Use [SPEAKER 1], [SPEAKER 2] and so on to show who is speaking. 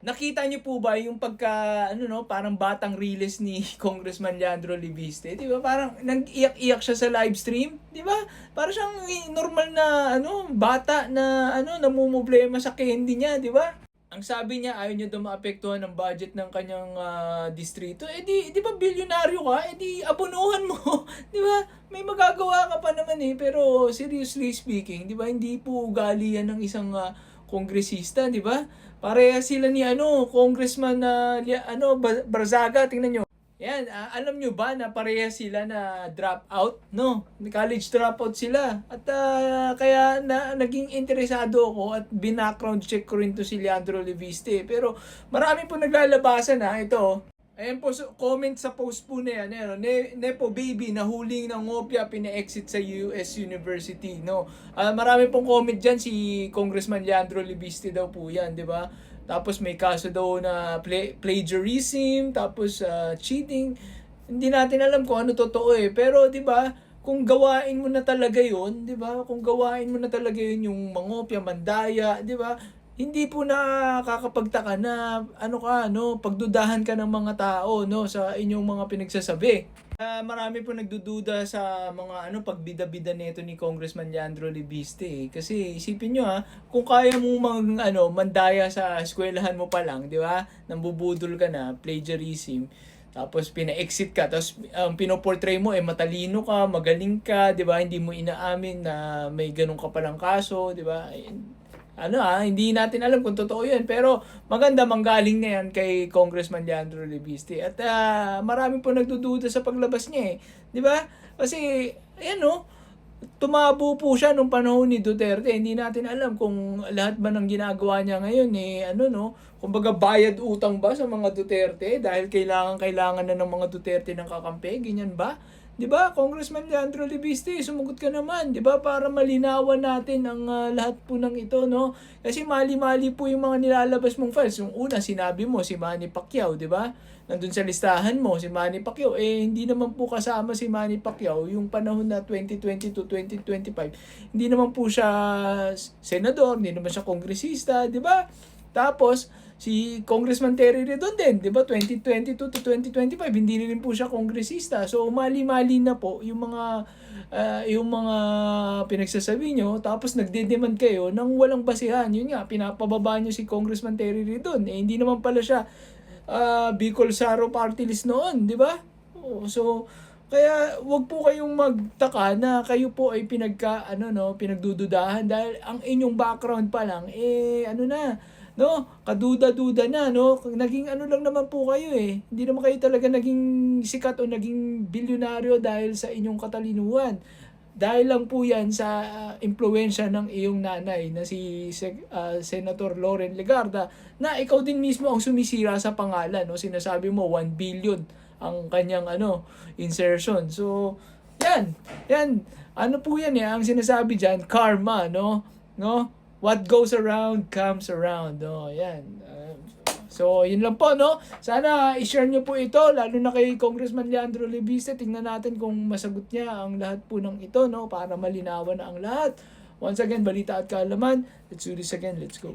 [SPEAKER 1] Nakita niyo po ba yung ano 'no, parang batang riles ni Congressman Leandro Libiste, 'di ba? Parang nag-iyak-iyak siya sa live stream, 'di ba? Para siyang normal na ano, bata na ano, namomroblema sa candy niya, 'di ba? Ang sabi niya ayaw niya daw maapektuhan ng budget ng kanyang, distrito, eh, 'di ba bilyonaryo ka, eh, 'di abonuhan mo, 'di ba? May magagawa ka pa naman, eh, pero seriously speaking, 'di ba, hindi po ugali 'yan ng isang, kongresista, 'di ba? Parehas sila ni ano, Congressman na ano, Barzaga, tingnan niyo. 'Yan, alam niyo ba na parehas sila na drop out, 'no? College dropout sila at, kaya naging interesado ako at bina-background check ko rin 'to si Leandro Leviste. Pero marami po naglalabasan, ito. Ayan po, so comment sa post po na yan, ayan, Nepo baby nahuling ng ngopya pina-exit sa US University, no. Marami pong comment diyan, si Congressman Leandro Libiste daw po yan, 'di ba? Tapos may kaso daw na plagiarism, tapos cheating. Hindi natin alam kung ano totoo, eh. Pero 'di ba, kung gawain mo na talaga 'yon, 'di ba? Kung gawain mo na talaga 'yon, yung mangopya, mandaya, 'di ba? Hindi po nakakapagtaka na ano ka, no, pagdudahan ka ng mga tao, no, sa inyong mga pinagsasabi. Marami po nagdududa sa mga ano, pagbida-bida nito ni Congressman Leandro Libiste, eh. Kasi isipin niyo, kung kaya mo mandaya sa eskwelahan mo pa lang, 'di ba? Nambubudol ka na, plagiarism. Tapos pina-exit ka, tapos pinoportray mo matalino ka, magaling ka, 'di ba? Hindi mo inaamin na may ganun ka palang kaso, 'di ba? Hindi natin alam kung totoo 'yun, pero maganda manggaling na 'yan kay Congressman Leandro Leviste at marami po nagdududa sa paglabas niya, 'di ba? Kasi ayan, tumabo po siya nung panahon ni Duterte. Hindi natin alam kung lahat ba ng ginagawa niya ngayon, kumbaga bayad utang ba sa mga Duterte dahil kailangan na ng mga Duterte ng kakampi, ganyan ba? 'Di ba, Congressman Leandro Libiste, sumagot ka naman, 'di ba, para malinawan natin ang lahat po ng ito, no? Kasi mali-mali po yung mga nilalabas mong files. Yung una, sinabi mo si Manny Pacquiao, 'di ba? Nandun sa listahan mo si Manny Pacquiao, hindi naman po kasama si Manny Pacquiao yung panahon na 2020 to 2025. Hindi naman po siya senador, hindi naman siya kongresista, 'di ba? Tapos si Congressman Terry Redon din, 'di ba? 2022 to 2025 hindi rin po siya kongresista. So mali-mali na po yung mga pinagsasabi nyo, tapos nagde-demand kayo ng walang basehan. Yun nga, pinapababa nyo si Congressman Terry Redon. Hindi naman pala siya Bicol Saro Party List noon, 'di ba? So kaya wag po kayong magtaka na kayo po ay pinagdududahan dahil ang inyong background pa lang no, kaduda-duda na, no. Naging lang naman po kayo, eh. Hindi naman kayo talaga naging sikat o naging bilyonaryo dahil sa inyong katalinuhan. Dahil lang po 'yan sa impluwensya ng iyong nanay na si Senator Loren Legarda, na ikaw din mismo ang sumisira sa pangalan, no. Sinasabi mo 1 billion ang kanyang insertion. So, 'yan. 'Yan. Ano po 'yan, ang sinasabi diyan, karma, no. No? What goes around comes around. Yan. So, yun lang po, no? Sana i-share nyo po ito, lalo na kay Congressman Leandro Leviste. Tingnan natin kung masagot niya ang lahat po ng ito, no? Para malinawan na ang lahat. Once again, balita at kaalaman. Let's do this again. Let's go.